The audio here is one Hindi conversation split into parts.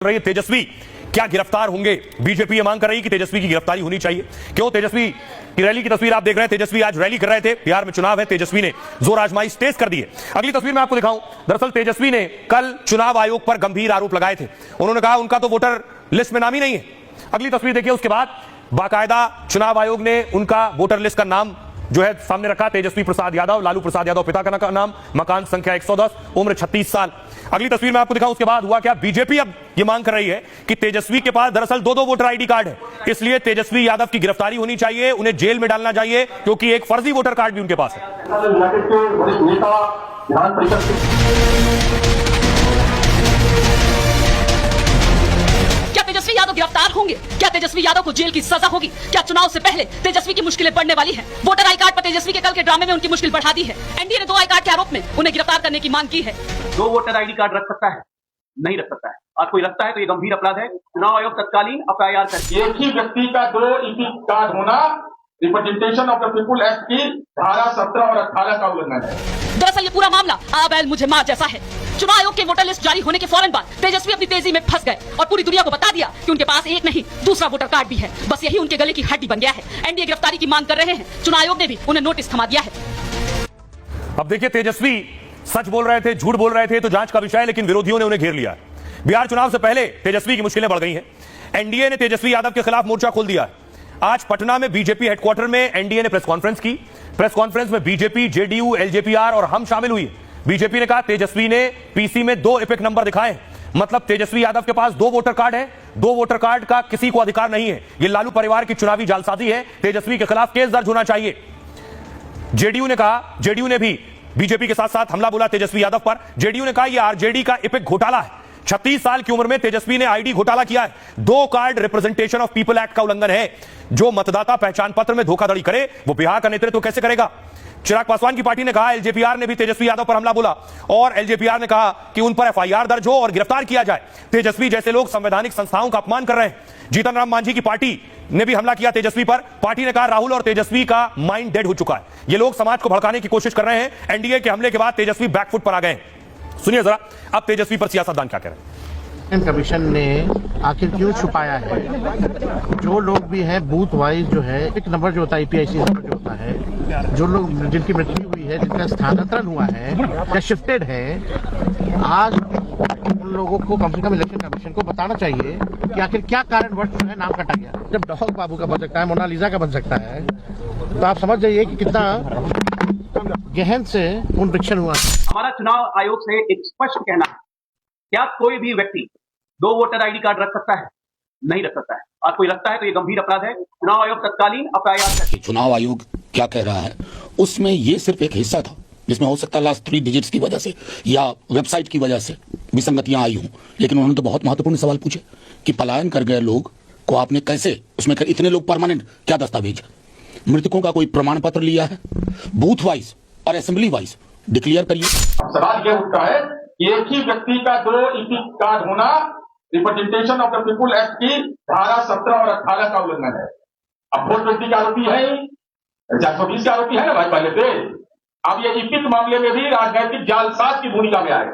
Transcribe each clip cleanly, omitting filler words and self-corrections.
रही है तेजस्वी क्या गिरफ्तार होंगे। बीजेपी ये मांग कर रही है कि तेजस्वी की गिरफ्तारी होनी चाहिए। क्यों? तेजस्वी की रैली की तस्वीर आप देख रहे हैं। तेजस्वी आज रैली कर रहे थे। बिहार में चुनाव है, तेजस्वी ने जोर आजमाइश तेज कर दी है। अगली तस्वीर मैं आपको दिखाऊं। दरअसल तेजस्वी ने कल चुनाव आयोग पर गंभीर आरोप लगाए थे। उन्होंने कहा उनका तो वोटर लिस्ट में नाम ही नहीं है। अगली तस्वीर देखिए। उसके बाद बाकायदा चुनाव आयोग ने उनका वोटर लिस्ट का नाम जो है सामने रखा। तेजस्वी प्रसाद यादव, लालू प्रसाद यादव पिता का नाम, मकान संख्या 110, उम्र 36 साल। अगली तस्वीर मैं आपको दिखाऊं। उसके बाद हुआ क्या? बीजेपी अब यह मांग कर रही है कि तेजस्वी के पास दरअसल दो वोटर आईडी कार्ड है, इसलिए तेजस्वी यादव की गिरफ्तारी होनी चाहिए, उन्हें जेल में डालना चाहिए, क्योंकि एक फर्जी वोटर कार्ड भी उनके पास है। तेजस्वी यादव गिरफ्तार होंगे? क्या तेजस्वी यादव को जेल की सजा होगी? क्या चुनाव से पहले तेजस्वी की मुश्किलें बढ़ने वाली हैं? वोटर आई कार्ड पर तेजस्वी के कल के ड्रामे में उनकी मुश्किल बढ़ा दी है। एनडीए ने 2 आई कार्ड के आरोप में उन्हें गिरफ्तार करने की मांग की है। 2 वोटर आईडी कार्ड रख सकता है? नहीं रख सकता है। और कोई रखता है तो ये गंभीर अपराध है। चुनाव आयोग तत्कालीन FIR कर। एक ही व्यक्ति का 2 ईपी कार्ड होना representation of the people act की धारा 17 और 18 का उल्लंघन है। दरअसल ये पूरा मामला आ बैल मुझे मार जैसा है। चुनाव आयोग के वोटर लिस्ट जारी होने के फौरन बाद तेजस्वी अपनी तेजी में फंस गए और पूरी दुनिया को बता दिया कि उनके पास एक नहीं दूसरा वोटर कार्ड भी है। बस यही उनके गले की हड्डी बन गया है। एनडीए गिरफ्तारी की मांग कर रहे हैं। चुनाव आयोग ने भी उन्हें नोटिस थमा दिया है। अब देखिए, तेजस्वी सच बोल रहे थे, झूठ बोल रहे थे तो जांच का विषय है, लेकिन विरोधियों ने उन्हें घेर लिया। बिहार चुनाव से पहले तेजस्वी की मुश्किलें बढ़ गई हैं। एनडीए ने तेजस्वी यादव के खिलाफ मोर्चा खोल दिया। आज पटना में बीजेपी हेडक्वार्टर में एनडीए ने प्रेस कॉन्फ्रेंस की। प्रेस कॉन्फ्रेंस में बीजेपी, जेडीयू, एलजेपीआर और हम शामिल हुई। बीजेपी ने कहा तेजस्वी ने पीसी में 2 एपिक नंबर दिखाए, मतलब तेजस्वी यादव के पास 2 वोटर कार्ड है। 2 वोटर कार्ड का किसी को अधिकार नहीं है। यह लालू परिवार की चुनावी जालसाजी है। तेजस्वी के खिलाफ केस दर्ज होना चाहिए। जेडीयू ने कहा, जेडीयू ने भी बीजेपी के साथ साथ हमला बोला तेजस्वी यादव पर। जेडीयू ने कहा यह आरजेडी का एपिक घोटाला है। 36 साल की उम्र में तेजस्वी ने आईडी घोटाला किया है। 2 card representation of people act का उल्लंघन है। जो मतदाता पहचान पत्र में धोखाधड़ी करे वो बिहार का नेतृत्व कैसे करेगा? चिराग पासवान की पार्टी ने कहा, एलजेपीआर ने भी तेजस्वी यादव पर हमला बोला और एलजेपीआर ने कहा कि उन पर एफआईआर दर्ज हो और गिरफ्तार किया जाए। तेजस्वी जैसे लोग संवैधानिक संस्थाओं का अपमान कर रहे हैं। जीतन राम मांझी की पार्टी ने भी हमला किया तेजस्वी पर। पार्टी ने कहा राहुल और तेजस्वी का माइंड डेड हो चुका है। ये लोग समाज को भड़काने की कोशिश कर रहे हैं। एनडीए के हमले के बाद तेजस्वी बैकफुट पर आ गए। सुनिए जरा अब तेजस्वी पर सियासतदान क्या कह रहे हैं। कमीशन ने आखिर क्यों छुपाया है? जो लोग भी हैं बूथ वाइज जो है एक नंबर जो होता है ईपीआईसी नंबर जो होता है, जो लोग जिनकी मृत्यु हुई है, जिनका स्थानांतरण हुआ है या शिफ्टेड है, आज उन लोगों को कम से कम इलेक्शन कमीशन को बताना चाहिए कि आखिर क्या कारणवश जो है नाम कटा गया। जब डॉग बाबू का बन सकता है, मोनालिसा का बन सकता है, तो आप समझ जाइए कि कितना गहन से पुनरीक्षण हुआ। हमारा चुनाव आयोग से एक स्पष्ट कहना है, क्या कोई भी व्यक्ति 2 वोटर आईडी कार्ड रख सकता है? नहीं रख सकता है। और कोई रखता है तो ये गंभीर अपराध है। चुनाव आयोग तत्कालीन FIR कर। चुनाव आयोग क्या कह रहा है उसमें ये सिर्फ एक हिस्सा था, जिसमें हो सकता है लास्ट 3 डिजिट्स की वजह से या वेबसाइट की वजह से विसंगतियां आई हों, लेकिन उन्होंने तो बहुत महत्वपूर्ण सवाल पूछे कि पलायन कर गए लोग को आपने कैसे उसमें कर, इतने लोग परमानेंट क्या दस्तावेज, मृतकों का कोई प्रमाण पत्र लिया है, बूथ वाइज और असेंबली वाइज डिक्लेयर करिए। सवाल यह उठता है कि एक ही व्यक्ति का 2 ईपी कार्ड होना representation of the people act की धारा 17 और 18 का उल्लंघन है। अब वोट व्यक्ति का आरोपी है, 420 का आरोपी है ना भाई पहले से। अब ये ईपिक मामले में भी राजनीतिक जालसाज की भूमिका में आए।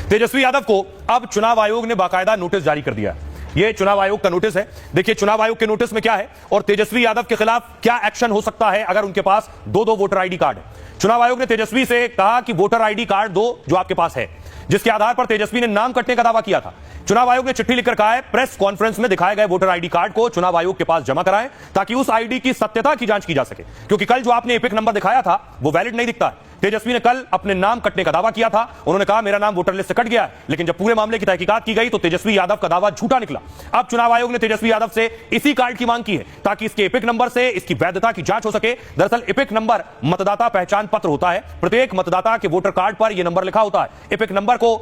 तेजस्वी यादव को अब चुनाव आयोग ने बाकायदा नोटिस जारी कर दिया। यह चुनाव आयोग का नोटिस है। देखिए चुनाव आयोग के नोटिस में क्या है और तेजस्वी यादव के खिलाफ क्या एक्शन हो सकता है अगर उनके पास 2 वोटर आईडी कार्ड है। चुनाव आयोग ने तेजस्वी से कहा कि वोटर आईडी कार्ड दो जो आपके पास है, जिसके आधार पर तेजस्वी ने नाम कटने का दावा किया था। चुनाव आयोग ने चिट्ठी लिखकर कहा है प्रेस कॉन्फ्रेंस में दिखाए गए वोटर आईडी कार्ड को चुनाव आयोग के पास जमा कराएं ताकि उस आईडी की सत्यता की जांच की जा सके, क्योंकि कल जो आपने एपिक नंबर दिखाया था वो वैलिड नहीं दिखता है। तेजस्वी ने कल अपने नाम कटने का दावा किया था। उन्होंने कहा मेरा नाम वोटर लिस्ट से कट गया है, लेकिन जब पूरे मामले की तहकीकात की गई तो तेजस्वी यादव का दावा झूठा निकला। अब चुनाव आयोग ने तेजस्वी यादव से इसी कार्ड की मांग की है ताकि इसके एपिक नंबर से इसकी वैधता की जांच हो सके। दरअसल एपिक नंबर मतदाता पहचान पत्र होता है। प्रत्येक मतदाता के वोटर कार्ड पर यह नंबर लिखा होता है। एपिक नंबर को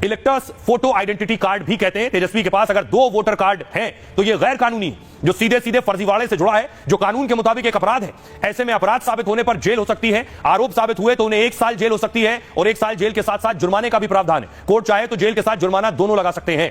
इलेक्टर्स फोटो आइडेंटिटी कार्ड भी कहते हैं। तेजस्वी के पास अगर 2 वोटर कार्ड हैं तो यह गैर कानूनी है, जो सीधे सीधे फर्जीवाड़े से जुड़ा है, जो कानून के मुताबिक एक अपराध है। ऐसे में अपराध साबित होने पर जेल हो सकती है। आरोप साबित हुए तो उन्हें 1 साल जेल हो सकती है और 1 साल जेल के साथ साथ जुर्माने का भी प्रावधान है। कोर्ट चाहे तो जेल के साथ जुर्माना दोनों लगा सकते हैं।